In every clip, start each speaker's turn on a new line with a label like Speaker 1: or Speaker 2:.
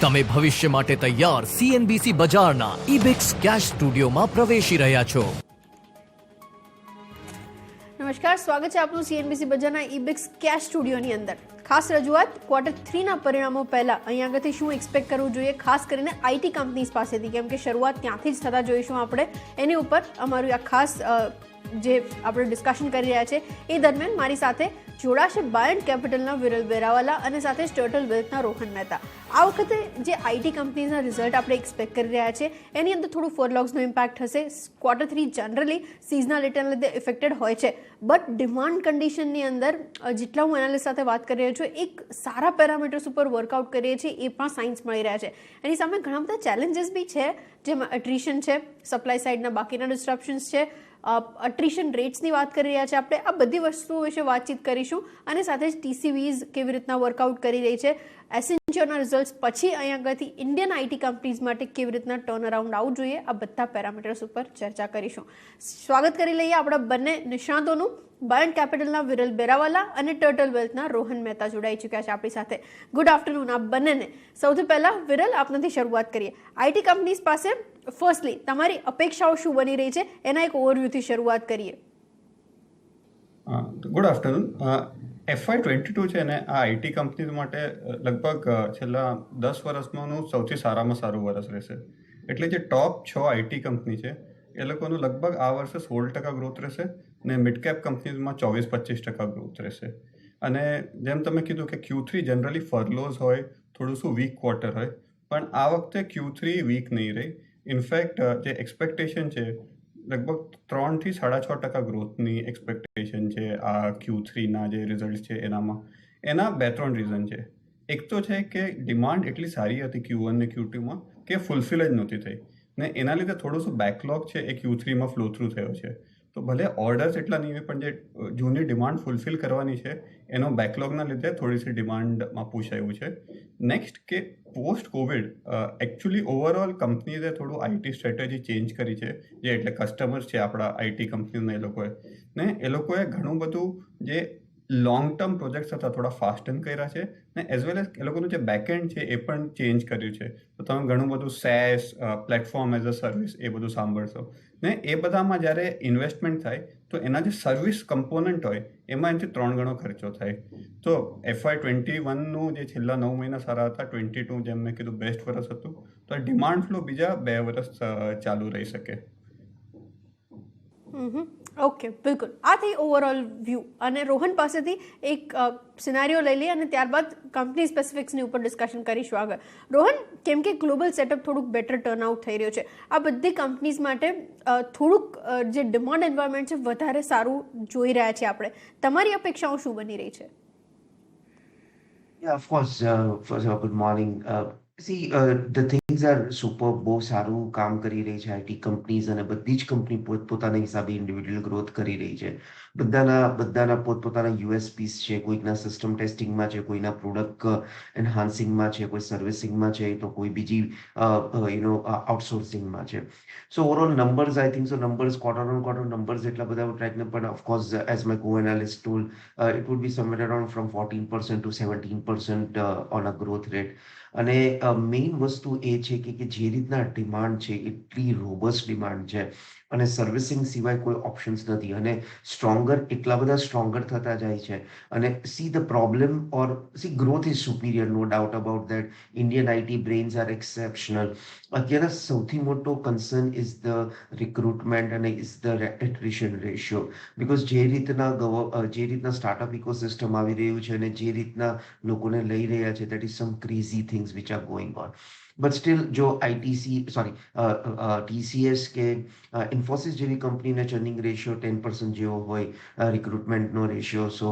Speaker 1: તમે ભવિષ્ય માટે તૈયાર CNBC બજારના ઇબિક્સ કેશ સ્ટુડિયોમાં પ્રવેશી રહ્યા છો.
Speaker 2: નમસ્કાર, સ્વાગત છે આપનું CNBC બજારના ઇબિક્સ કેશ સ્ટુડિયોની અંદર. ખાસ રજૂઆત Q3 ના પરિણામો પહેલા અહીંયા આગળથી શું એક્સપેક્ટ કરવું જોઈએ, ખાસ કરીને આઈટી કંપનીઝ પાસેથી, કેમ કે શરૂઆત ત્યાંથી જ થતા જોઈશું આપણે. એની ઉપર અમારું આ ખાસ જે આપણે ડિસ્કશન કરી રહ્યા છે એ દરમિયાન મારી સાથે જોડાશે બાયન્ટ કેપિટલના વિરલ વેરાવાલા અને સાથે જ ટર્ટલ વેલ્થના રોહન મહેતા. આ વખતે જે આઈટી કંપનીઝના રિઝલ્ટ આપણે એક્સપેક્ટ કરી રહ્યા છે એની અંદર થોડું ફોરલોગ્સનો ઇમ્પેક્ટ હશે. Q3 જનરલી સિઝનાલિટીના લીધે ઇફેક્ટેડ હોય છે, બટ ડિમાન્ડ કન્ડિશનની અંદર જેટલા હું એનાલિસ્ટ સાથે વાત કરી રહ્યો છું, એક સારા પેરામીટર્સ ઉપર વર્કઆઉટ કરીએ છીએ એ પણ સાઇન્સ મળી રહ્યા છે. એની સામે ઘણા બધા ચેલેન્જીસ બી છે, જેમાં એટ્રિશન છે, સપ્લાય સાઇડના બાકીના ડિસ્ટ્રપ્શન્સ છે, અટ્રિશન રેટ્સની વાત કરી રહ્યા છે આપણે. આ બધી વસ્તુઓ વિશે વાતચીત કરીશું અને સાથે જ TCVs કેવી રીતના વર્કઆઉટ કરી રહી છે, એસેન્ચરના રિઝલ્ટ્સ પછી અહીંયા આગળથી ઇન્ડિયન આઈટી કંપનીઝ માટે કેવી રીતના ટર્ન અરાઉન્ડ આવવું જોઈએ, આ બધા પેરામીટર્સ ઉપર ચર્ચા કરીશું. સ્વાગત કરી લઈએ આપણા બંને નિષ્ણાતોનું. બાયન્ટ કેપિટલના વિરલ બેરાવાલા અને ટર્ટલ વેલ્થના રોહન મહેતા જોડાઈ ચૂક્યા છે આપણી સાથે. ગુડ આફ્ટરનૂન આપ બંનેને. સૌથી પહેલા વિરલ, આપનાથી શરૂઆત કરીએ. આઈટી કંપનીઝ પાસે ફર્સ્ટલી તમારી અપેક્ષાઓ શું બની રહી છે એના એક ઓવરવ્યૂથી શરૂઆત કરીએ.
Speaker 3: Good afternoon. FY22 છે ને આ આઈટી કંપનીઝ માટે લગભગ છેલ્લા 10 વર્ષમાંનું સૌથી સારામાં સારું વર્ષ રહેશે. એટલે જે ટોપ 6 આઈટી કંપની છે એ લોકોનું લગભગ આ વર્ષે 16% ગ્રોથ રહેશે ને મિડ કેપ કંપનીઝમાં 24-25% ગ્રોથ રહેશે. અને જેમ તમે કીધું કે Q3 જનરલી ફરલોઝ હોય, થોડું શું વીક ક્વાર્ટર હોય, પણ આ વખતે Q3 વીક નહીં રહી. ઇનફેક્ટ જે એક્સપેક્ટેશન છે લગભગ 3 થી 6.5% ગ્રોથની એક્સપેક્ટેશન છે આ Q3ના જે રિઝલ્ટ છે એનામાં. એના 2-3 રીઝન છે. એક તો છે કે ડિમાન્ડ એટલી સારી હતી Q1 ને Q2માં કે ફૂલફિલ જ નહોતી થઈ ને એના લીધે થોડું શું બેકલોગ છે એ Q3માં ફ્લો થ્રુ થયો છે. તો ભલે ઓર્ડર્સ એટલા નહીં હોય, પણ જે જૂની ડિમાન્ડ ફૂલફિલ કરવાની છે એનો બેકલોગના લીધે થોડીસી ડિમાન્ડમાં પૂછાયું છે. નેક્સ્ટ કે પોસ્ટ કોવિડ એકચ્યુઅલી ઓવરઓલ કંપનીઝે થોડું આઈટી સ્ટ્રેટેજી ચેન્જ કરી છે, જે એટલે કસ્ટમર્સ છે આપણા આઈટી કંપનીના એ લોકોએ ઘણું બધું જે લોંગ ટર્મ પ્રોજેક્ટ્સ હતા થોડા ફાસ્ટન કર્યા છે ને એઝ વેલ એઝ એ લોકોનું જે બેકએન્ડ છે એ પણ ચેન્જ કર્યું છે. તો તમે ઘણું બધું SaaS platform as a service એ બધું સાંભળશો ને એ બધામાં જ્યારે ઇન્વેસ્ટમેન્ટ થાય તો એના જે સર્વિસ કમ્પોનન્ટ હોય એમાં એનાથી 3 ગણો ખર્ચો થાય. તો FY21નું જે છેલ્લા 9 મહિના સારા હતા, 22 જેમ મેં કીધું બેસ્ટ વર્ષ હતું, તો ડિમાન્ડ ફ્લો બીજા 2 વર્ષ ચાલુ રહી શકે.
Speaker 2: ઓકે, બિલકુલ. આ થઈ ઓવરઓલ વ્યૂ. અને રોહન પાસેથી એક સિનારીઓ લઈ લઈએ અને ત્યારબાદ કંપની સ્પેસિફિક્સની ઉપર ડિસ્કશન કરીશું આગળ. રોહન, કેમ કે ગ્લોબલ સેટઅપ થોડુંક બેટર ટર્નઆઉટ થઈ રહ્યું છે, આ બધી કંપનીઝ માટે થોડુંક જે ડિમાન્ડ એન્વાયરમેન્ટ છે વધારે સારું જોઈ રહ્યા છીએ આપણે. તમારી અપેક્ષાઓ શું બની રહી છે?
Speaker 4: Yeah, of course. First of all, good morning. The things are super. બહુ સારું કામ કરી રહી છે આઈટી કંપનીઝ અને બધી જ કંપની પોતપોતાના હિસાબે ઇન્ડિવિડ્યુઅલ ગ્રોથ કરી રહી છે. બધાના પોતપોતાના USPs છે. કોઈકના સિસ્ટમ ટેસ્ટિંગમાં છે, કોઈના પ્રોડક્ટ એન્હાન્સિંગમાં છે, કોઈ સર્વિસિંગમાં છે, તો કોઈ બીજી આઉટસોર્સિંગમાં છે. So overall numbers, I think so numbers quarter on quarter numbers એટલા બધા ટ્રેક ને, પણ of course as my co-analyst told, it would be somewhere around from 14% to 17% on a growth rate. અને મેઇન વસ્તુ એ છે કે જે રીતના ડિમાન્ડ છે એટલી રોબસ્ટ ડિમાન્ડ છે અને સર્વિસિંગ સિવાય કોઈ ઓપ્શન્સ નથી અને એટલા બધા સ્ટ્રોંગર થતા જાય છે. અને the problem or growth is superior, no doubt about that. Indian IT brains are exceptional. અત્યારે સૌથી મોટો કન્સર્ન ઇઝ ધ રિક્રુટમેન્ટ અને is the attrition ratio. Because જે રીતના સ્ટાર્ટઅપ ઇકોસિસ્ટમ આવી રહ્યું છે અને જે રીતના લોકોને લઈ રહ્યા છે, that is sum crazy things which are going on. But still જો TCS કે ઇન્ફોસિસ જેવી કંપનીને ચર્નિંગ રેશિયો 10% જેવો હોય, રિક્રુટમેન્ટનો રેશિયો, સો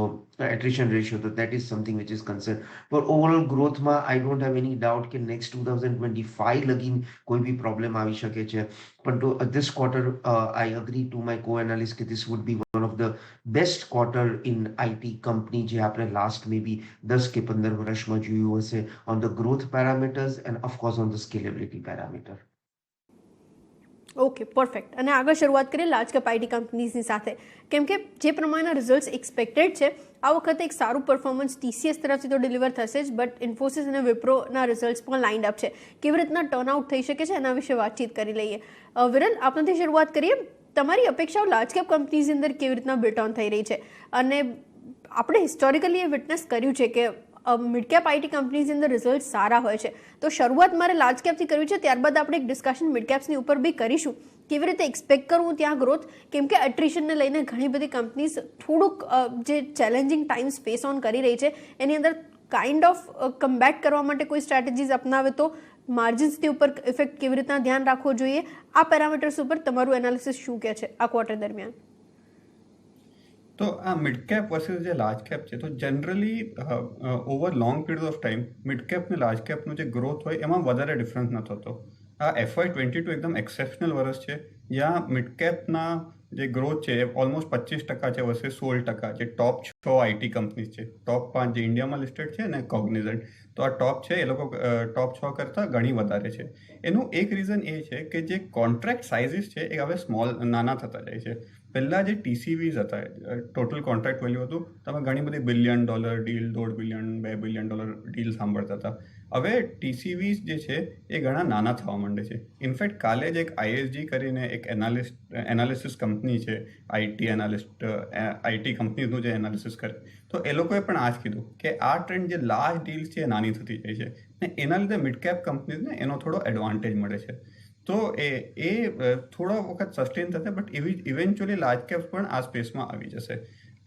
Speaker 4: એટ્રિશન રેશિયો, તો that is something which is concern. પણ ઓવરઓલ ગ્રોથમાં I don't have any doubt કે નેક્સ્ટ 2025 લગીન કોઈ બી પ્રોબ્લેમ આવી શકે છે. પણ તો this quarter I agree to my co-analyst કે this would be one of the best quarter in IT company જે આપણે લાસ્ટ મે બી 10 કે 15 વર્ષમાં જોયું હશે, on the growth parameters and of course on the scalability parameter.
Speaker 2: Okay, perfect. અને આગળ શરૂઆત કરીએ લાર્જ કેપ આઈટી કંપનીઝની સાથે, કેમ કે જે પ્રમાણેના રિઝલ્ટ્સ એક્સપેક્ટેડ છે આ વખતે એક સારું પરફોર્મન્સ TCS તરફથી તો ડિલિવર થશે જ, બટ ઇન્ફોસિસ અને વિપ્રોના રિઝલ્ટ્સ પણ લાઇન્ડ અપ છે. કેવી રીતના ટર્નઆઉટ થઈ શકે છે એના વિશે વાતચીત કરી લઈએ. વિરલ, આપણાથી શરૂઆત કરીએ. તમારી અપેક્ષાઓ લાર્જ કેપ કંપનીઝની અંદર કેવી રીતના બિલ્ટ ઓન થઈ રહી છે? અને આપણે હિસ્ટોરિકલી એ વિટનેસ કર્યું છે કે મિડ કેપ આઈટી કંપનીઝની અંદર રિઝલ્ટ સારા હોય છે. તો શરૂઆત મારે લાર્જ કેપથી કરવી છે, ત્યારબાદ આપણે એક ડિસ્કશન મિડ કેપ્સની ઉપર બી કરીશું. કેવી રીતે એક્સપેક્ટ કરવું ત્યાં ગ્રોથ, કેમ કે એટ્રિશનને લઈને ઘણી બધી કંપનીઝ થોડુંક જે ચેલેન્જિંગ ટાઈમ્સ ફેસ ઓન કરી રહી છે એની અંદર કાઇન્ડ ઓફ કમબેક કરવા માટે કોઈ સ્ટ્રેટેજીસ અપનાવે તો માર્જિન્સની ઉપર ઇફેક્ટ કેવી રીતના ધ્યાન રાખવો જોઈએ, આ પેરામીટર્સ ઉપર તમારું એનાલિસિસ શું કહે છે આ ક્વાર્ટર દરમિયાન?
Speaker 3: તો આ મિડ કેપ વર્સિસ જે લાર્જ કેપ છે, તો generally over long period of time mid cap ને લાર્જ કેપનો જે ગ્રોથ હોય એમાં વધારે ડિફરન્સ ન થતો. આ FY22 એકદમ એક્સેપ્શનલ વર્ષ છે, જ્યાં મિડ કેપના જે ગ્રોથ છે એ ઓલમોસ્ટ 25% છે વર્સિસ 16%. જે ટોપ 6 આઈટી કંપનીઝ છે, ટોપ 5 જે ઇન્ડિયામાં લિસ્ટેડ છે ને કોગ્નિઝન્ટ, તો આ ટોપ છે એ લોકો ટોપ 6 કરતાં ઘણી વધારે છે. એનું એક રીઝન એ છે કે જે કોન્ટ્રાક્ટ સાઇઝીસ છે એ હવે નાના થતા જાય છે. પહેલાં જે TCVs હતા, ટોટલ કોન્ટ્રાક્ટ વેલ્યુ હતું, તમે ઘણી બધી $1 billion deal, $1.5 billion, $2 billion deal સાંભળતા હતા. હવે TCVs જે છે એ ઘણા નાના થવા માંડે છે. ઇનફેક્ટ કાલે જ એક ISG કરીને એક એનાલિસિસ કંપની છે, આઈટી એનાલિસ્ટ, આઈટી કંપનીનું જે એનાલિસિસ કરે, તો એ લોકોએ પણ આ જ કીધું કે આ ટ્રેન્ડ જે લાર્જ ડીલ્સ છે એ નાની થતી જાય છે ને એના લીધે મિડ કેપ કંપનીઝને એનો થોડો એડવાન્ટેજ મળે છે. તો એ થોડો વખત સસ્ટેન થશે, બટ ઇવેન્ચ્યુઅલી લાર્જ કેપ્સ પણ આ સ્પેસમાં આવી જશે.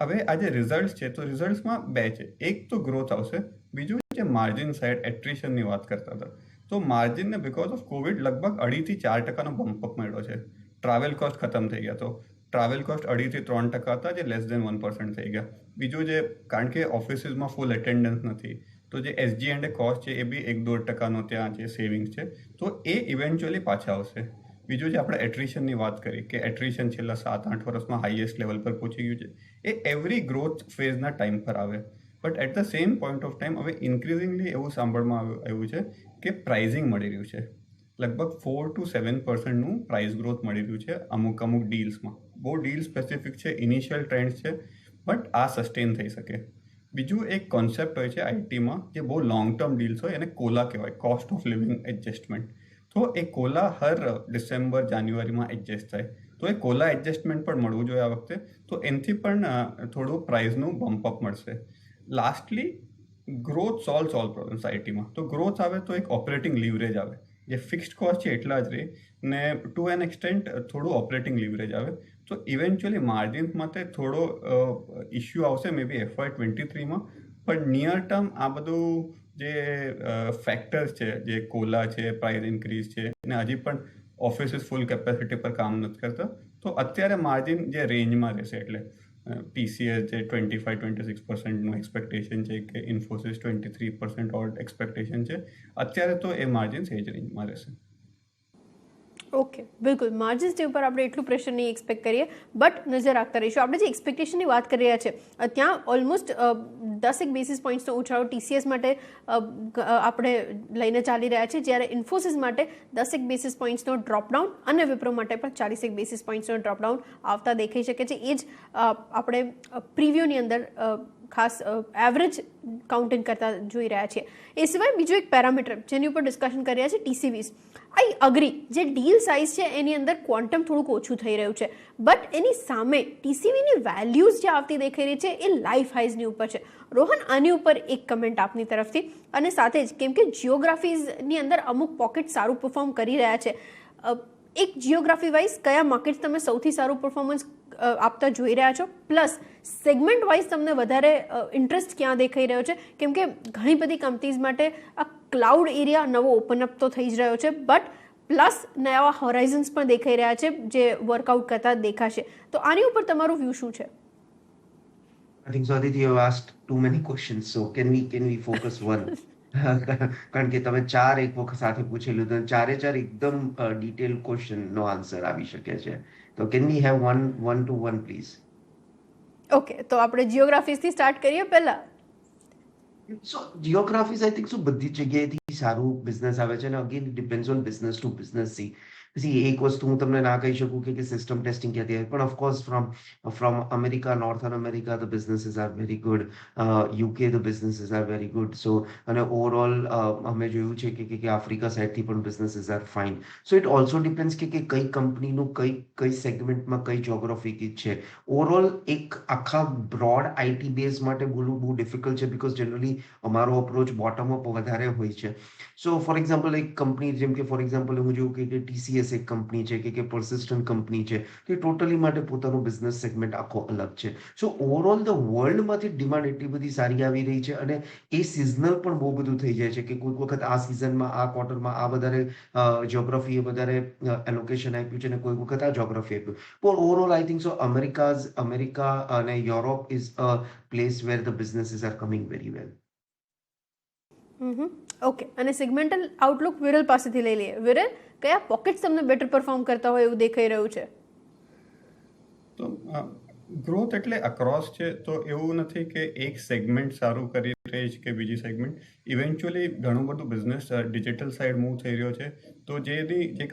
Speaker 3: હવે આ જે રિઝલ્ટ છે, તો રિઝલ્ટ્સમાં બે છે. એક તો ગ્રોથ આવશે, બીજું જે માર્જિન સાઇડ એટ્રિશનની વાત કરતા હતા, તો માર્જિનને બિકોઝ ઓફ કોવિડ લગભગ 2.5-4% બમ્પઅપ મળ્યો છે. ટ્રાવેલ કોસ્ટ ખતમ થઈ ગયા, તો ટ્રાવેલ કોસ્ટ 2.5-3% હતા જે લેસ દેન 1% થઈ ગયા. બીજું જે કારણ કે ઓફિસીસમાં ફૂલ એટેન્ડન્સ નથી, તો જે SG&A કોસ્ટ છે એ બી 1-2% ત્યાં જે સેવિંગ્સ છે, તો એ ઇવેન્ચ્યુઅલી પાછા આવશે. બીજું જે આપણે એટ્રિશનની વાત કરી કે એટ્રિશન છેલ્લા 7-8 વર્ષમાં હાઈએસ્ટ લેવલ પર પહોંચી ગયું છે, એ એવરી ગ્રોથ ફેઝના ટાઈમ પર આવે. But at the same point of time હવે ઇન્ક્રીઝિંગલી એવું સાંભળવામાં આવ્યું છે કે પ્રાઇઝિંગ મળી રહ્યું છે. લગભગ 4-7%નું પ્રાઇસ ગ્રોથ મળી રહ્યું છે અમુક ડીલ્સમાં. બહુ ડીલ સ્પેસિફિક છે, ઇનિશિયલ ટ્રેન્ડ્સ છે, બટ આ સસ્ટેન થઈ શકે. બીજું એક કોન્સેપ્ટ હોય છે આઈટીમાં જે બહુ લોંગ ટર્મ ડીલ્સ હોય, એને કોલા કહેવાય, કોસ્ટ ઓફ લિવિંગ એડજસ્ટમેન્ટ. તો એ કોલા હર ડિસેમ્બર જાન્યુઆરીમાં એડજસ્ટ થાય, તો એ કોલા એડજસ્ટમેન્ટ પણ મળવું જોઈએ આ વખતે, તો એનાથી પણ થોડું પ્રાઇસનું બમ્પઅપ મળશે. લાસ્ટલી ગ્રોથ સોલ્વ પ્રોબ્લેમ્સ આઈટીમાં. તો ગ્રોથ આવે તો એક ઓપરેટિંગ લીવરેજ આવે, જે ફિક્સ્ડ કોસ્ટ છે એટલા જ રહે ને ટુ એન એક્સટેન્ટ થોડું ઓપરેટિંગ લીવરેજ આવે. તો ઇવેન્ચ્યુઅલી માર્જિન્સ માટે થોડો ઇશ્યુ આવશે મે બી FY23માં, પણ નિયર ટર્મ આ બધું જે ફેક્ટર્સ છે, જે કોલા છે, પ્રાઇસ ઇન્ક્રીઝ છે ને હજી પણ ઓફિસીસ ફૂલ કેપેસિટી પર કામ નથી કરતા, તો અત્યારે માર્જિન જે રેન્જમાં રહેશે, એટલે TCS જે 25-26%નું એક્સપેક્ટેશન છે કે ઇન્ફોસિસ 23% ઓર એક્સપેક્ટેશન છે, અત્યારે તો એ માર્જિન્સ એ જ રેન્જમાં રહેશે.
Speaker 2: ઓકે, બિલકુલ. માર્જિન્સની ઉપર આપણે એટલું પ્રેશર નહીં એક્સપેક્ટ કરીએ, બટ નજર રાખતા રહીશું. આપણે જે એક્સપેક્ટેશનની વાત કરી રહ્યા છે ત્યાં ઓલમોસ્ટ 10 બેસિસ પોઈન્ટ્સનો ઉછાળો TCS માટે આપણે લઈને ચાલી રહ્યા છે, જ્યારે ઇન્ફોસિસ માટે 10 બેસિસ પોઈન્ટ્સનો ડ્રોપડાઉન અને વિપ્રો માટે પણ 40 બેસિસ પોઈન્ટ્સનો ડ્રોપડાઉન આવતા દેખાઈ શકે છે. એ જ આપણે પ્રિવ્યુની અંદર ખાસ એવરેજ કાઉન્ટિંગ કરતા જોઈ રહ્યા છીએ. એ સિવાય બીજું એક પેરામીટર જેની ઉપર ડિસ્કશન કરી રહ્યા છે TCVs. આઈ અગ્રી, જે ડીલ સાઇઝ છે એની અંદર ક્વોન્ટમ થોડુંક ઓછું થઈ રહ્યું છે, બટ એની સામે TCVની વેલ્યુઝ જે આવતી દેખાઈ રહી છે એ લાઈફ હાઈઝની ઉપર છે. રોહન, આની ઉપર એક કમેન્ટ આપની તરફથી, અને સાથે જ કેમ કે જિયોગ્રાફીઝની અંદર અમુક પોકેટ સારું પરફોર્મ કરી રહ્યા છે, એક જિયોગ્રાફી વાઇઝ કયા માર્કેટ તમે સૌથી સારું પરફોર્મન્સ આપતા જોઈ રહ્યા છો, પ્લસ સેગમેન્ટ વાઇઝ તમને વધારે ઇન્ટરેસ્ટ ક્યાં દેખાઈ રહ્યો છે? કેમ કે ઘણી બધી કંપનીઝ માટે આ ક્લાઉડ એરિયા નવો ઓપન અપ તો થઈ જ રહ્યો છે, બટ પ્લસ નવા હોરાઇઝન્સ પણ દેખાઈ રહ્યા છે જે વર્કઆઉટ કરતા દેખાશે. તો આની ઉપર તમારું વ્યૂ શું છે?
Speaker 4: I think so, Aditi, you have asked too many questions. So can we focus one? કારણ કે તમે 4 એક વખત સાથે પૂછેલું તો ચારે એકદમ ડિટેલ ક્વેશ્ચન નો આન્સર આવી શકે છે. તો can we have one to one please?
Speaker 2: Okay, તો આપણે જિયોગ્રાફીઝથી સ્ટાર્ટ કરીએ પહેલા.
Speaker 4: સો જિયોગ્રાફીઝ આઈ થિંક સો બધી જગ્યાએથી સારું બિઝનેસ આવે છે, અને again it depends on business to business. See એક વસ્તુ હું તમને ના કહી શકું કે સિસ્ટમ ટેસ્ટિંગ ક્યાંથી આવે, પણ of course from America, northern America the businesses are very good, UK the businesses are very good. So અને ઓવરઓલ અમે જોયું છે કે આફ્રિકા સાઇડથી પણ businesses are fine. So it also depends કે કઈ કંપનીનું કઈ સેગમેન્ટમાં કઈ જોગ્રાફી છે. ઓવરઓલ એક આખા બ્રોડ આઈટી બેઝ માટે બોલવું બહુ ડિફિકલ્ટ છે, બીકોઝ જનરલી અમારો અપ્રોચ બોટમ અપ વધારે હોય છે. સો ફોર એક્ઝામ્પલ એક કંપની જેમ કે ફોર એક્ઝામ્પલ હું જોઉં કે TCS એક કંપની છે કે પર્સિસ્ટન્ટ કંપની છે, તો એ ટોટલી માટે પોતાનું બિઝનેસ સેગમેન્ટ આખો અલગ છે. સો ઓવરઓલ ધ વર્લ્ડમાંથી ડિમાન્ડ એટલી બધી સારી આવી રહી છે, અને એ સિઝનલ પણ બહુ બધું થઈ જાય છે કે કોઈક વખત આ સિઝનમાં આ ક્વાર્ટરમાં આ વધારે જ્યોગ્રાફીએ વધારે એલોકેશન આપ્યું છે, અને કોઈ વખત આ જ્યોગ્રાફી આપ્યું. પણ overall I think so America અને Europe is a place where the businesses are coming very well.
Speaker 2: Okay, અને સેગમેન્ટલ આઉટલુક વિરલ પાસેથી લઈ લઈએ. વિરલ, કયા પોકેટ્સ તમને બેટર પરફોર્મ કરતા હોય એવું દેખાઈ રહ્યું છે?
Speaker 3: તો ગ્રોથ એટલે અક્રોસ છે, તો એવું નથી કે એક સેગમેન્ટ સારું કરી રહી છે કે બીજી સેગમેન્ટ. ઇવેન્ચ્યુઅલી ઘણું બધું બિઝનેસ ડિજિટલ સાઈડ મૂવ થઈ રહ્યો છે, તો જે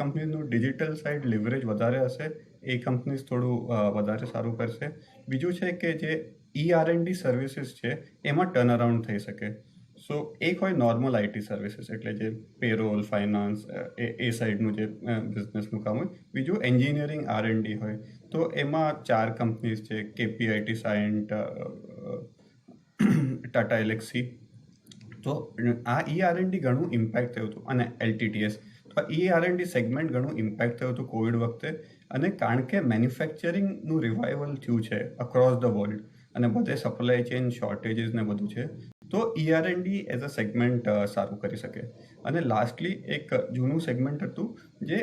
Speaker 3: કંપનીનું ડિજિટલ સાઈડ લિવરેજ વધારે હશે એ કંપનીઝ થોડું વધારે સારું કરશે. બીજું છે કે જે ER&D સર્વિસીસ છે એમાં ટર્ન અરાઉન્ડ થઈ શકે. સો એક હોય નોર્મલ આઈટી સર્વિસીસ, એટલે જે પેરોલ, ફાઇનાન્સ, એ સાઈડનું જે બિઝનેસનું કામ હોય. બીજું એન્જિનિયરિંગ R&D હોય, તો એમાં 4 કંપનીઝ છે, KPIT, સાયન્ટ, ટાટા એલેક્સી. તો આ ER&D ઘણું ઇમ્પેક્ટ થયું હતું, અને LTTS. તો ER&D સેગમેન્ટ ઘણું ઇમ્પેક્ટ થયું હતું કોવિડ વખતે, અને કારણ કે મેન્યુફેક્ચરિંગનું રિવાઇવલ થયું છે અક્રોસ ધ વર્લ્ડ, અને બધે સપ્લાય ચેઇન શોર્ટેજીસ ને બધું છે, તો ER&D એઝ અ સેગમેન્ટ સારું કરી શકે. અને લાસ્ટલી એક જૂનું સેગમેન્ટ હતું જે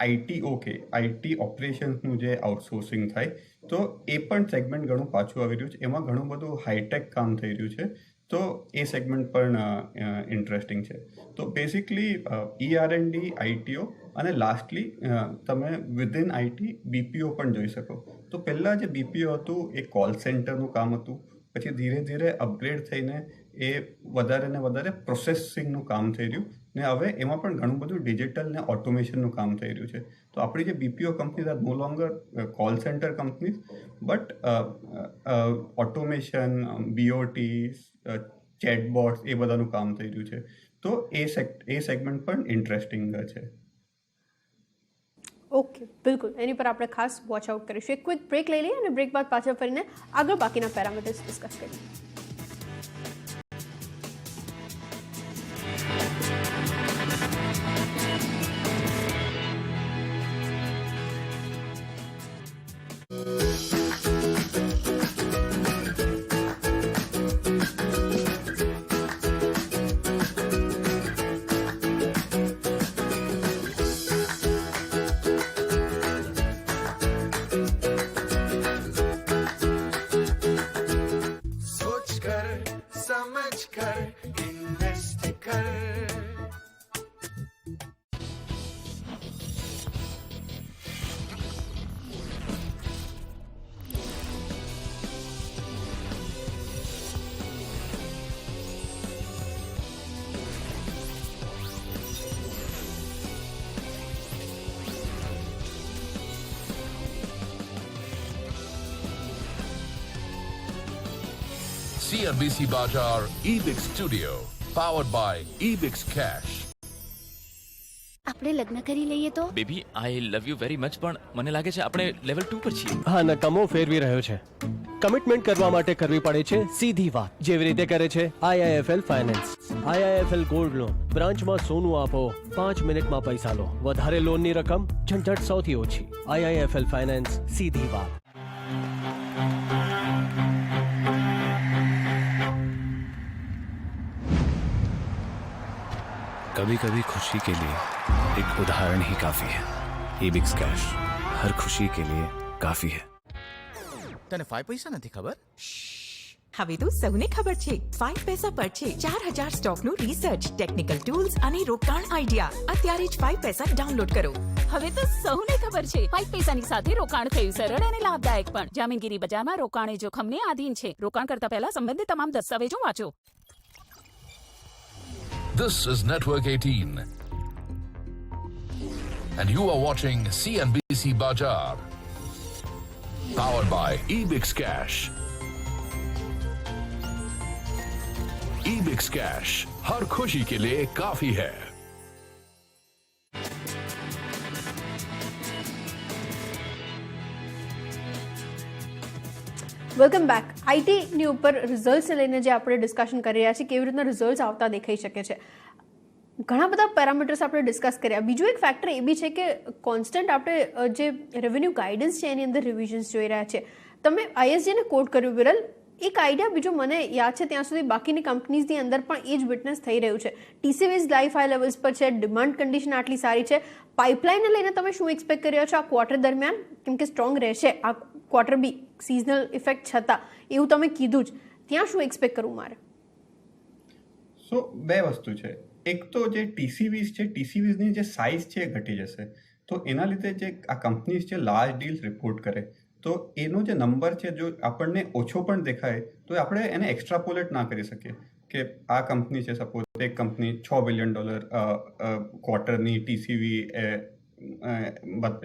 Speaker 3: આઈટી ઓપરેશન્સનું જે આઉટસોર્સિંગ થાય, તો એ પણ સેગમેન્ટ ઘણું પાછું આવી રહ્યું છે. એમાં ઘણું બધું હાઈટેક કામ થઈ રહ્યું છે, તો એ સેગમેન્ટ પણ ઇન્ટરેસ્ટિંગ છે. તો બેઝિકલી ER&D, ITO, અને લાસ્ટલી તમે વિધિન IT BPO પણ જોઈ શકો. તો પહેલાં જે BPO હતું એ કોલ સેન્ટરનું કામ હતું, પછી ધીરે ધીરે અપગ્રેડ થઈને એ વધારે ને વધારે પ્રોસેસિંગનું કામ થઈ રહ્યું, ને હવે એમાં પણ ઘણું બધું ડિજિટલ ને ઓટોમેશનનું કામ થઈ રહ્યું છે. તો આપણી જે BPO companies are no longer call centre companies, but automation, BOT, chatbots એ બધાનું કામ થઈ રહ્યું છે. તો એ સેગમેન્ટ પણ ઇન્ટરેસ્ટિંગ છે.
Speaker 2: ઓકે, બિલકુલ, એની પર આપણે ખાસ વોચ આઉટ કરીશું. એક ક્વિક બ્રેક લઈ લઈએ, અને બ્રેક બાદ પાછા ફરીને આગળ બાકીના પેરામીટર્સ ડિસ્કસ કરીએ.
Speaker 5: CNBC Bazaar EBIX Studio, powered by EBIX Cash.
Speaker 6: આપણે લગ્ન કરી લઈએ તો?
Speaker 7: Baby, I love you very much, પણ મને લાગે છે આપણે લેવલ 2 પર છીએ.
Speaker 8: હા, નકામો ફેરવી રહ્યો છે. કમિટમેન્ટ કરવા માટે કરવી પડે છે સીધી વાત, જેવી રીતે કરે છે IIFL finance. IIFL gold loan, બ્રાન્ચમાં સોનું આપો, 5 મિનિટમાં પૈસા લો. વધારે લોનની રકમ, ઝંઝટ સૌથી ઓછી. IIFL ફાઇનાન્સ, સીધી વાત.
Speaker 9: कभी कभी खुशी के लिए एक उदाहरण ही काफी है. EBIX कैश हर खुशी के लिए काफी है.
Speaker 10: તને 5 પૈસા નથી ખબર?
Speaker 11: હવે તો સૌને ખબર છે. 5 પૈસા પર છે 4000 સ્ટોકનું રિસર્ચ, ટેકનિકલ ટૂલ્સ અને રોકાણ આઈડિયા. અત્યારે જ 5 પૈસા ડાઉનલોડ કરો.
Speaker 6: હવે તો સૌને ખબર છે 5 પૈસાની સાથે રોકાણ થયું સરળ અને લાભદાયક પણ. જામીનગીરી બજારમાં રોકાણ એ જોખમને આધીન છે. રોકાણ કરતા પહેલા સંબંધિત તમામ દસ્તાવેજો વાંચો.
Speaker 5: This is Network 18. and you are watching CNBC Bazaar. Powered by eBix Cash. eBix Cash, हर खुशी के लिए काफी है.
Speaker 2: Welcome back. આઈટીની ઉપર રિઝલ્ટ્સ લઈને જે આપણે ડિસ્કશન કરી રહ્યા છીએ, કેવી રીતના રિઝલ્ટ્સ આવતા દેખાઈ શકે છે, ઘણા બધા પેરામીટર્સ આપણે ડિસ્કસ કર્યા. બીજું એક ફેક્ટર એ બી છે કે કોન્સ્ટન્ટ આપણે જે રેવન્યુ ગાઈડન્સ છે એની અંદર રિવિઝન્સ જોઈ રહ્યા છે. તમે આઈએસજીને કોટ કર્યું વિરલ, એક આઈડિયા બીજો મને યાદ છે ત્યાં સુધી બાકીની કંપનીઝની અંદર પણ એ જ વિટનેસ થઈ રહ્યું છે. ટીસીવીઝ લાઈફ હાઈ લેવલ્સ પર છે, ડિમાન્ડ કન્ડિશન આટલી સારી છે. પાઇપલાઇનને લઈને તમે શું એક્સપેક્ટ કરી રહ્યા છો આ ક્વાર્ટર દરમિયાન? કેમ કે સ્ટ્રોંગ રહેશે આ ક્વાર્ટર બી સિઝનલ ઇફેક્ટ છતાં, એવું તમે કીધું જ. ત્યાં શું એક્સપેક્ટ કરવું મારે?
Speaker 3: સો બે વસ્તુ છે. એક તો જે ટીસીવીઝ છે, ટીસીવીઝની જે સાઇઝ છે એ ઘટી જશે. તો એના લીધે જે આ કંપનીઝ છે લાર્જ ડીલ્સ રિપોર્ટ કરે તો એનો જે નંબર છે જો આપણને ઓછો પણ દેખાય તો આપણે એને એક્સ્ટ્રાપોલેટ ના કરી શકીએ કે આ કંપની છે, સપોઝ એક કંપની $6 બિલિયન ક્વાર્ટરની ટીસીવી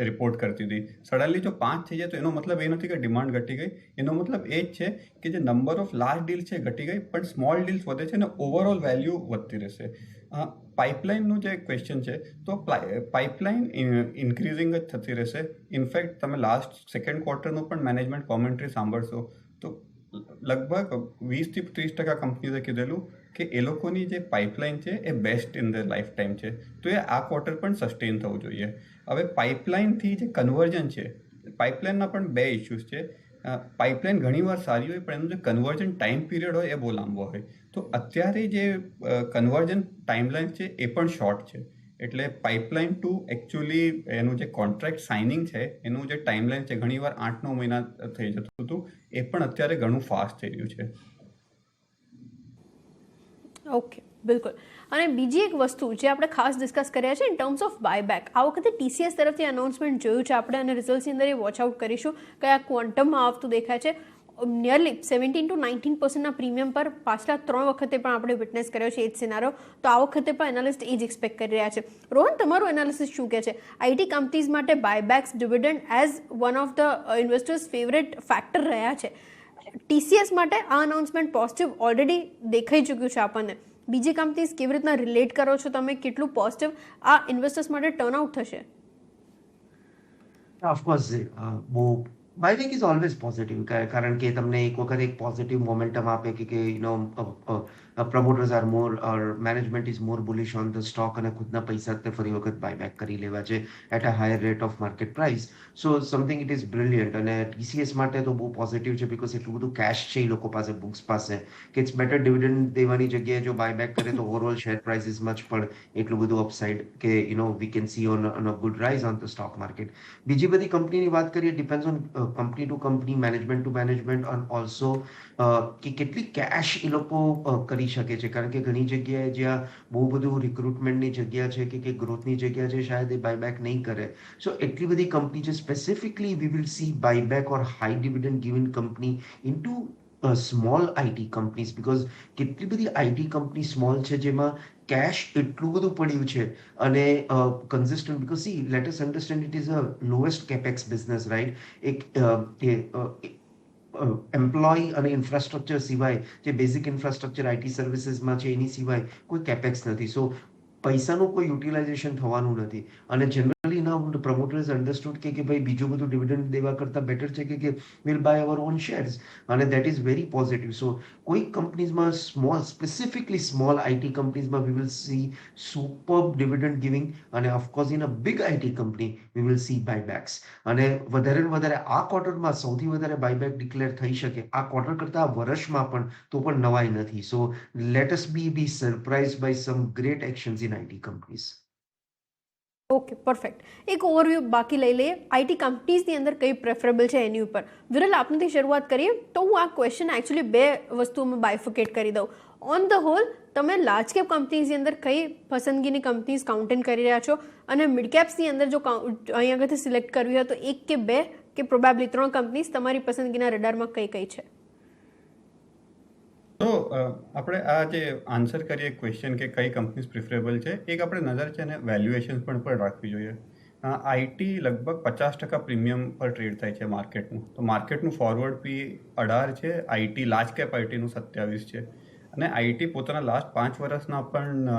Speaker 3: રિપોર્ટ કરતી હતી, સડનલી જો 5 થઈ જાય તો એનો મતલબ એ નથી કે ડિમાન્ડ ઘટી ગઈ. એનો મતલબ એ જ છે કે જે નંબર ઓફ લાર્જ ડીલ છે ઘટી ગઈ પણ સ્મોલ ડીલ્સ વધે છે અને ઓવરઓલ વેલ્યુ વધતી રહેશે. પાઇપલાઇનનું જે ક્વેશ્ચન છે તો પાઇપલાઇન ઇન્ક્રીઝિંગ જ થતી રહેશે. ઇનફેક્ટ તમે સેકન્ડ ક્વાર્ટરનું પણ મેનેજમેન્ટ કોમેન્ટ્રી સાંભળશો તો લગભગ 20-30% કંપનીઝે કીધેલું કે એ લોકોની જે પાઇપલાઇન છે એ best in the lifetime છે. તો એ આ ક્વાર્ટર પણ સસ્ટેન થવું જોઈએ. હવે પાઇપલાઇનથી જે કન્વર્જન છે, પાઇપલાઇનના પણ બે ઇશ્યુઝ છે. પાઇપલાઇન ઘણીવાર સારી હોય પણ એનું જે કન્વર્જન ટાઈમ પીરિયડ હોય એ બહુ લાંબો હોય. તો અત્યારે જે કન્વર્જન ટાઈમલાઇન છે એ પણ શોર્ટ છે. એટલે પાઇપલાઇન ટુ એકચ્યુઅલી એનું જે કોન્ટ્રાક્ટ સાઇનિંગ છે એનું જે ટાઈમલાઇન છે ઘણીવાર 8-9 મહિના થઈ જતું હતું, એ પણ અત્યારે ઘણું ફાસ્ટ થઈ રહ્યું છે.
Speaker 2: ઓકે, બિલકુલ. અને બીજી એક વસ્તુ જે આપણે ખાસ ડિસ્કસ કર્યા છે ઇન ટર્મ્સ ઓફ બાયબેક, આ વખતે ટીસીએસ તરફથી અનાઉન્સમેન્ટ જોયું છે આપણે અને રિઝલ્ટ્સની અંદર એ વોચ આઉટ કરીશું કયા ક્વોન્ટમમાં આવતું દેખાય છે. નિયરલી 17-19% પ્રીમિયમ પર પાછલા 3 વખતે પણ આપણે વિટનેસ કર્યો છે એ જ સિનારો. તો આ વખતે પણ એનાલિસ્ટ એ જ એક્સપેક્ટ કરી રહ્યા છે. રોહન, તમારું એનાલિસિસ શું કહે છે? આઈટી કંપનીઝ માટે buybacks, dividend as one of the investors favourite factor રહ્યા છે. ટીસીએસ માટે આ અનાઉન્સમેન્ટ પોઝિટિવ ઓલરેડી દેખાઈ ચૂક્યું છે આપણને. બીજી કંપનીઝ કેવી રીતના રિલેટ કરો છો તમે? કેટલું પોઝિટિવ આ ઇન્વેસ્ટર્સ માટે ટર્નઆઉટ થશે?
Speaker 4: ઓફકોર્સ બહુ બાયબેક ઇઝ ઓલવેઝ પોઝિટિવ, કારણ કે તમને એક વખત એક પોઝિટિવ મોમેન્ટમ આપે કે promoters are more or management is more bullish on the stock અને ખુદના પૈસા ફરી વખત બાયબેક કરી લેવા છે at a higher rate of market price. So something it is brilliant. અને ટીસીએસ માટે તો બહુ પોઝિટિવ છે બિકોઝ એટલું બધું કેશ છે એ લોકો પાસે, બુક્સ પાસે, કે ઇટ્સ બેટર ડિવિડન્ડ દેવાની જગ્યાએ જો બાયબેક કરે તો ઓવરઓલ શેર પ્રાઇસીસમાં જ પણ એટલું બધું અપસાઇડ કે we can see on a good rise on the stock market. બીજી બધી કંપનીની વાત કરીએ, depends on company to company, management to management, અને ઓલ્સો કે કેટલી કેશ એ લોકો કરી શકે છે. કારણ કે ઘણી જગ્યાએ જ્યાં બહુ બધું રિક્રુટમેન્ટની જગ્યા છે કે ગ્રોથની જગ્યા છે શાયદ એ બાયબેક નહીં કરે. સો એટલી બધી કંપની છે. Specifically V will C buyback or high dividend given company into small IT companies, because કેટલી બધી આઈટી કંપની સ્મોલ છે જેમાં કેશ એટલું બધું પડ્યું છે અને consistent, because she let us understand it is a lowest capex business, right? એક એમ્પ્લોય અને ઇન્ફ્રાસ્ટ્રક્ચર સિવાય, જે બેઝિક ઇન્ફ્રાસ્ટ્રક્ચર આઈટી સર્વિસીસમાં છે એની સિવાય કોઈ કેપેક્સ નથી. સો પૈસાનું કોઈ યુટિલાઇઝેશન થવાનું નથી. અને જનરલી ના પ્રમોટર્સ અન્ડરસ્ટુડ કે ભાઈ બીજું બધું ડિવિડન્ડ દેવા કરતાં બેટર છે કે will buy our own shares, અને that is very positive. So કોઈ કંપનીઝમાં સ્પેસિફિકલી સ્મોલ આઈટી કંપનીઝમાં we will see superb dividend giving, અને of course in a big IT company we will see buybacks. અને વધારે ને વધારે આ ક્વાર્ટરમાં સૌથી વધારે બાયબેક ડિક્લેર થઈ શકે આ ક્વાર્ટર કરતાં આ વર્ષમાં પણ તો પણ નવાઈ નથી. So let us be surprised by some great actions in IT companies.
Speaker 2: Okay, perfect. એક ઓવરવ્યૂ બાકી લઈ લઈએ આઈટી કંપનીઝની અંદર કઈ પ્રેફરેબલ છે એની ઉપર. વિરલ, આપનાથી શરૂઆત કરીએ તો હું આ ક્વેશ્ચન એકચ્યુઅલી બે વસ્તુઓમાં બાયફિકેટ કરી દઉં. ઓન ધ હોલ તમે લાર્જ કેપ કંપનીઝની અંદર કઈ પસંદગીની કંપનીઝ કાઉન્ટેન કરી રહ્યા છો, અને મિડ કેપ્સની અંદર જો અહીં આગળથી સિલેક્ટ કરવી હોય તો 1 કે 2 કે પ્રોબેબલી 3 કંપનીઝ તમારી પસંદગીના રડારમાં કઈ કઈ છે?
Speaker 3: તો આપણે આ જે આન્સર કરીએ ક્વેશ્ચન કે કઈ કંપનીઝ પ્રિફરેબલ છે, એક આપણે નજર છે ને વેલ્યુએશન પણ રાખવી જોઈએ. આઈટી લગભગ 50% પ્રીમિયમ પર ટ્રેડ થાય છે માર્કેટનું. તો માર્કેટનું ફોરવર્ડ પી 18 છે, આઈટી લાર્જ કેપ આઈટીનું 27 છે, અને આઈટી પોતાના લાસ્ટ 5 વર્ષના પણ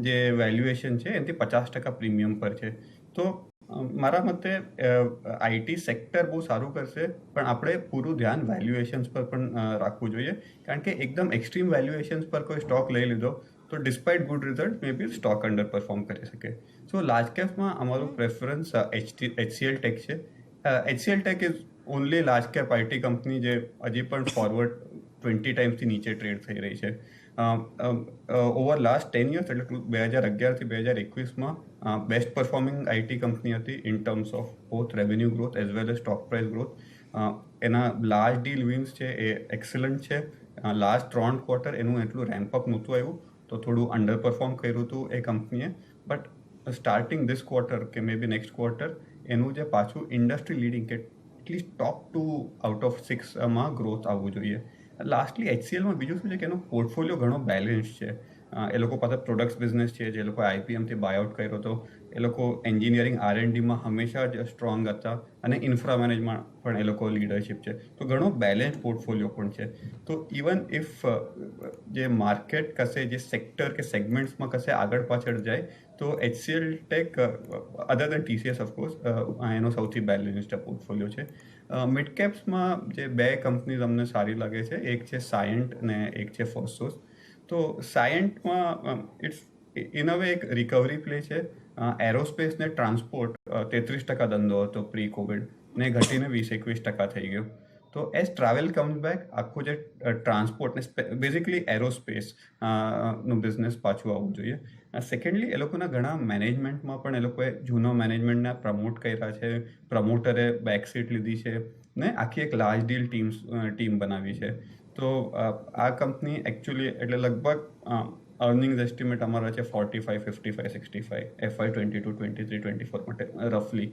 Speaker 3: જે વેલ્યુએશન છે એનાથી 50% પ્રીમિયમ પર છે. તો મારા મતે આઈટી સેક્ટર બહુ સારું કરશે, પણ આપણે પૂરું ધ્યાન વેલ્યુએશન્સ પર પણ રાખવું જોઈએ, કારણ કે એકદમ એક્સ્ટ્રીમ વેલ્યુએશન્સ પર કોઈ સ્ટોક લઈ લીધો તો despite good result may be stock underperform કરી શકે. સો લાર્જ કેપમાં અમારું પ્રેફરન્સ HCL ટેક છે. HCL tech is only large cap IT company જે હજી પણ ફોરવર્ડ 20 ટાઈમ્સથી નીચે ટ્રેડ થઈ રહી છે. ઓવર લાસ્ટ 10 યર્સ એટલે 2011થી 2021માં બેસ્ટ પરફોર્મિંગ આઈટી કંપની હતી in terms of both revenue growth as well as stock price growth. એના લાર્જ ડીલ વિન્સ છે એ એક્સલન્ટ છે. લાસ્ટ 3 ક્વાર્ટર એનું એટલું રેમ્પઅપ નહોતું આવ્યું, તો થોડું અંડર પરફોર્મ કર્યું હતું એ કંપનીએ. બટ સ્ટાર્ટિંગ ધીસ ક્વાર્ટર કે મે બી નેક્સ્ટ ક્વાર્ટર એનું જે પાછું ઇન્ડસ્ટ્રી લીડિંગ કે એટલીસ્ટ ટોપ 2 આઉટ ઓફ 6માં ગ્રોથ આવવું જોઈએ. લાસ્ટલી HCLમાં બીજું શું છે કે એનો પોર્ટફોલિયો ઘણો બેલેન્સ છે. એ લોકો પાસે પ્રોડક્ટ્સ બિઝનેસ છે, જે લોકો IPMથી બાયઆઉટ કર્યો હતો. એ લોકો એન્જિનિયરિંગ R&Dમાં હંમેશા જ સ્ટ્રોંગ હતા, અને ઇન્ફ્રા મેનેજમાં પણ એ લોકો લીડરશિપ છે. તો ઘણો બેલેન્સ પોર્ટફોલિયો પણ છે. તો ઇવન ઇફ જે માર્કેટ કશે જે સેક્ટર કે સેગમેન્ટ્સમાં કશે આગળ પાછળ જાય તો HCL ટેક અધર દેન TCS ઓફકોર્સ એનો સૌથી બેલેન્સ્ડ પોર્ટફોલિયો છે. મિડ કેપ્સમાં જે 2 કંપનીઝ અમને સારી લાગે છે, એક છે સાયન્ટ અને એક છે ફર્સ્ટસોર્સ. તો સાયન્ટમાં ઇટ્સ ઇન અ વે એક રિકવરી પ્લે છે. એરોસ્પેસ ને ટ્રાન્સપોર્ટ 33% ધંધો હતો પ્રી કોવિડ, ને ઘટીને 20-21% થઈ ગયો. તો એઝ ટ્રાવેલ કમ્સ બેક, આખું જે ટ્રાન્સપોર્ટ ને બેઝિકલી એરોસ્પેસ નું બિઝનેસ પાછું આવવું જોઈએ. સેકન્ડલી, એ લોકોના ઘણા મેનેજમેન્ટમાં પણ એ લોકોએ જૂનો મેનેજમેન્ટને પ્રમોટ કર્યા છે, પ્રમોટરે બેકસીટ લીધી છે, ને આખી એક લાર્જ ડીલ ટીમ બનાવી છે. તો આ કંપની એકચ્યુઅલી એટલે લગભગ અર્નિંગ્સ એસ્ટિમેટ અમારા છે 45, 55, 65 FY 22, 23, 24 માટે રફલી.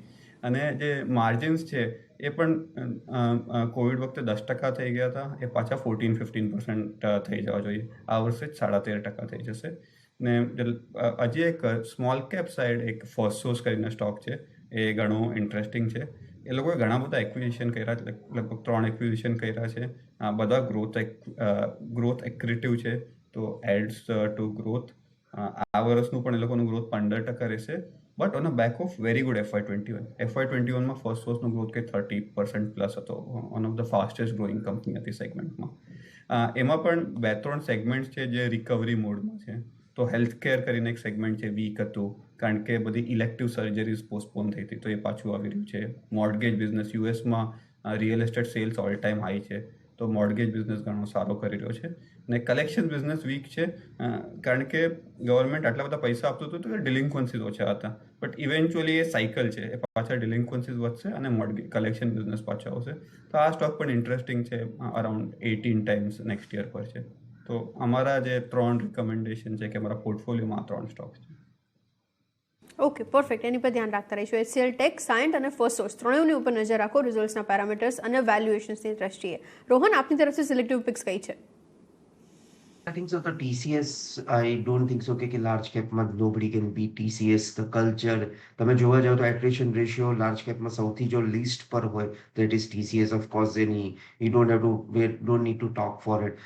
Speaker 3: અને જે માર્જિન્સ છે એ પણ કોવિડ વખતે 10% થઈ ગયા હતા, એ પાછા 14-15% થઈ જવા જોઈએ. આ વર્ષે જ 13.5% થઈ જશે. ને હજી એક સ્મોલ કેપ સાઇડ એક ફર્સ્ટસોર્સ કરીને સ્ટોક છે, એ ઘણું ઇન્ટરેસ્ટિંગ છે. એ લોકોએ ઘણા બધા એક્વિઝિશન કર્યા, લગભગ 3 એક્વિઝિશન કર્યા છે. બધા ગ્રોથ એક્રિટિવ છે, તો એડ્સ ટુ ગ્રોથ. આ વર્ષનું પણ એ લોકોનું ગ્રોથ 15% રહેશે, but on a back of very good FY 21. FY 21માં ફર્સ્ટસોર્સનો ગ્રોથ કે 30% પ્લસ હતો. One of the fastest growing company હતી સેગમેન્ટમાં. એમાં પણ 2-3 સેગમેન્ટ છે જે રિકવરી મોડમાં છે. તો હેલ્થકેર કરીને એક સેગમેન્ટ છે, વીક હતું, કારણ કે બધી ઇલેક્ટિવ સર્જરીઝ પોસ્ટપોન થઈ હતી, તો એ પાછું આવી રહ્યું છે. મોર્ટગેજ બિઝનેસ, યુએસમાં real estate sales all time high છે, તો મોર્ટગેજ બિઝનેસ ઘણો સારો કરી રહ્યો છે. ને કલેક્શન બિઝનેસ વીક છે, કારણ કે ગવર્મેન્ટ આટલા બધા પૈસા આપતું હતું તો ડિલિન્ક્વન્સીઝ ઓછા હતા. બટ ઇવેન્ચ્યુઅલી એ સાયકલ છે, એ પાછા ડિલિન્ક્વન્સીઝ વધશે અને કલેક્શન બિઝનેસ પાછો આવશે. તો આ સ્ટોક પણ ઇન્ટરેસ્ટિંગ છે, અરાઉન્ડ 18 ટાઈમ્સ નેક્સ્ટ યર પર છે. તો અમારા જે 3 રિકમેન્ડેશન છે કે અમારા પોર્ટફોલિયોમાં 3 સ્ટોક્સ છે.
Speaker 2: Okay, perfect. એની પર ધ્યાન રાખતા રહીશું. HCL ટેક, સાયન્ટ અને ફર્સ્ટસોર્સ ત્રણેયની ઉપર નજર રાખો, રિઝલ્ટ્સના પેરામીટર્સ અને વેલ્યુએશન્સની દ્રષ્ટિએ. રોહન, આપની તરફથી સિલેક્ટિવ પિક્સ કઈ છે?
Speaker 4: I think so. The TCS, I don't think so. કે large cap માં nobody can beat TCS. The culture, તમે જોવા જાઓ તો attrition ratio large cap માં સૌથી જો least પર હોય, that is TCS. Of course, you don't need to talk for it.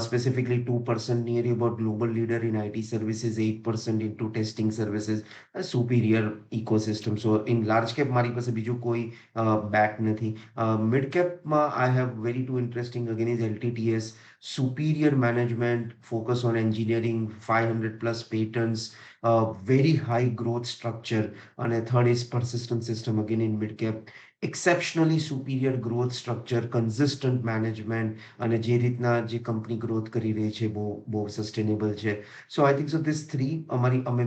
Speaker 4: Specifically 2% nearly about global leader in IT services, 8% into testing services, a superior ecosystem. So in large cap મારી પાસે બીજું કોઈ back નથી. Mid cap માં I have very two interesting again is LTTS. Superior management, focus on engineering, 500 plus patents, very high growth structure, and a third is persistent system again in mid cap. Exceptionally superior growth structure, consistent management, and જે રીતના જે company growth કરી રહી છે બહુ sustainable છે. So I think so this three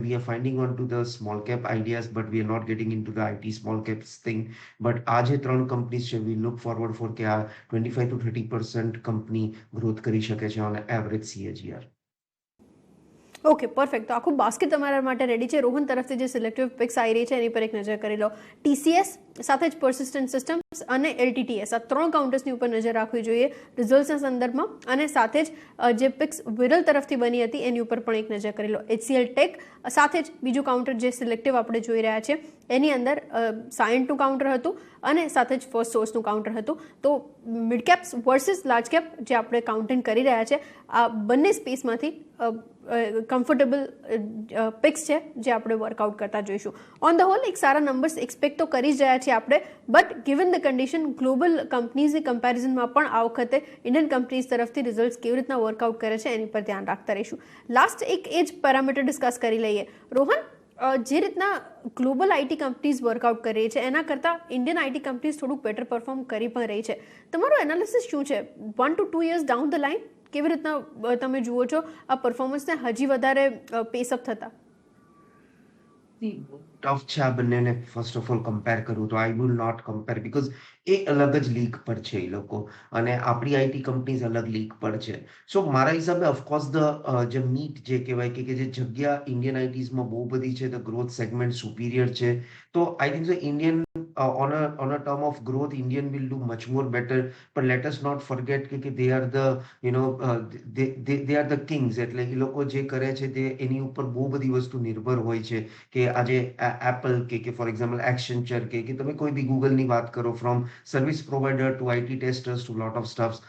Speaker 4: we are finding on to the small cap ideas, but we are not getting into the IT small caps thing. But આ જે 3 કંપનીઝ છે, we look forward for કે આ 25 to 30% company growth કરી શકે છે on average CAGR.
Speaker 2: Okay perfect. તો આખું બાસ્કેટ તમારા માટે રેડી છે. રોહન તરફથી જે સિલેક્ટિવ પિક્સ આવી રહી છે એની પર એક નજર કરી લો. TCS સાથે જ persistent systems અને LTTS આ 3 કાઉન્ટર્સની ઉપર નજર રાખવી જોઈએ રિઝલ્ટ્સના સંદર્ભમાં, અને સાથે જ જે પિક્સ વિરલ તરફથી બની હતી એની ઉપર પણ એક નજર કરી લો. HCL ટેક સાથે જ બીજું કાઉન્ટર જે સિલેક્ટિવ આપણે જોઈ રહ્યા છે એની અંદર સાયન્ટનું કાઉન્ટર હતું અને સાથે જ ફર્સ્ટ સોર્સનું કાઉન્ટર હતું. તો mid caps versus large cap જે આપણે કાઉન્ટિંગ કરી રહ્યા છે આ બંને સ્પેસમાંથી કમ્ફર્ટેબલ પિક્સ છે જે આપણે વર્કઆઉટ કરતા જોઈશું. ઓન ધ હોલ એક સારા નંબર્સ એક્સપેક્ટ તો કરી જ રહ્યા છીએ આપણે, but given the condition global કંપનીઝની કમ્પેરિઝનમાં પણ આ વખતે ઇન્ડિયન કંપનીઝ તરફથી રિઝલ્ટ્સ કેવી રીતના વર્કઆઉટ કરે છે એની પર ધ્યાન રાખતા રહીશું. લાસ્ટ એક એ જ પેરામીટર ડિસ્કસ કરી લઈએ. રોહન, જે રીતના ગ્લોબલ આઈટી કંપનીઝ વર્કઆઉટ કરી રહી છે એના કરતાં ઇન્ડિયન આઈટી કંપનીઝ થોડુંક બેટર પરફોર્મ કરી પણ રહી છે. તમારું એનાલિસિસ શું છે 1 to 2 years down the line? કેવી રીતના તમે જુઓ છો આ પરફોર્મન્સને હજી વધારે પેસઅપ થતા?
Speaker 4: ટફ છે આ બંનેને ફર્સ્ટ ઓફ ઓલ કમ્પેર કરું તો I will not compare because એ અલગ જ લીગ પર છે એ લોકો અને આપણી આઈટી કંપનીઝ અલગ લીગ પર છે. સો મારા હિસાબે ઓફકોર્સ જે મીટ જે કહેવાય કે જે જગ્યા ઇન્ડિયન આઈટીઝમાં બહુ બધી છે, ધ ગ્રોથ સેગમેન્ટ સુપિરિયર છે. તો આઈ think so Indian on a term of growth, Indian will do much more better. But let us not forget કે they are the they are the kings. એટલે એ લોકો જે કરે છે તે એની ઉપર બહુ બધી વસ્તુ નિર્ભર હોય છે કે આજે એપલ કે ફોર એક્ઝામ્પલ એક્સેન્ચર કે તમે કોઈ બી ગૂગલની વાત કરો, from service provider to IT testers to lot of stuffs,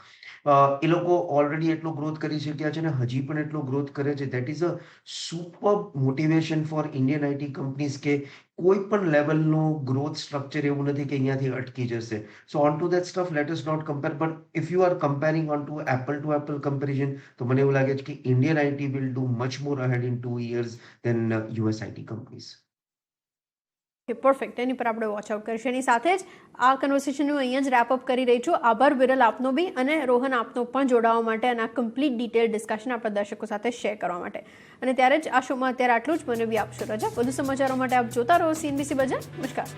Speaker 4: એ લોકો ઓલરેડી એટલો ગ્રોથ કરી શક્યા છે અને હજી પણ એટલો ગ્રોથ કરે છે. That is a super motivation four Indian IT companies કે કોઈ પણ લેવલનું ગ્રોથ સ્ટ્રક્ચર એવું નથી કે અહીંયાથી અટકી જશે. So on to that stuff let us not compare, but if you are comparing on to apple comparison તો મને એવું લાગે છે કે Indian IT will do much more ahead in 2 years than US IT companies.
Speaker 2: Perfect, એની પર આપણે watch out કરીશું. એની સાથે જ આ કન્વર્સેશનનું અહીંયા જ રેપ અપ કરી રહી છું. આભાર વિરલ આપનો બી અને રોહન આપનો પણ જોડાવા માટે અને આ કમ્પ્લીટ ડિટેલ ડિસ્કશન આપણા દર્શકો સાથે શેર કરવા માટે. અને ત્યારે જ આ શોમાં અત્યારે આટલું જ. મને બી આપશો રજા. વધુ સમાચારો માટે આપ જોતા રહો CNBC બજાર. નમસ્કાર.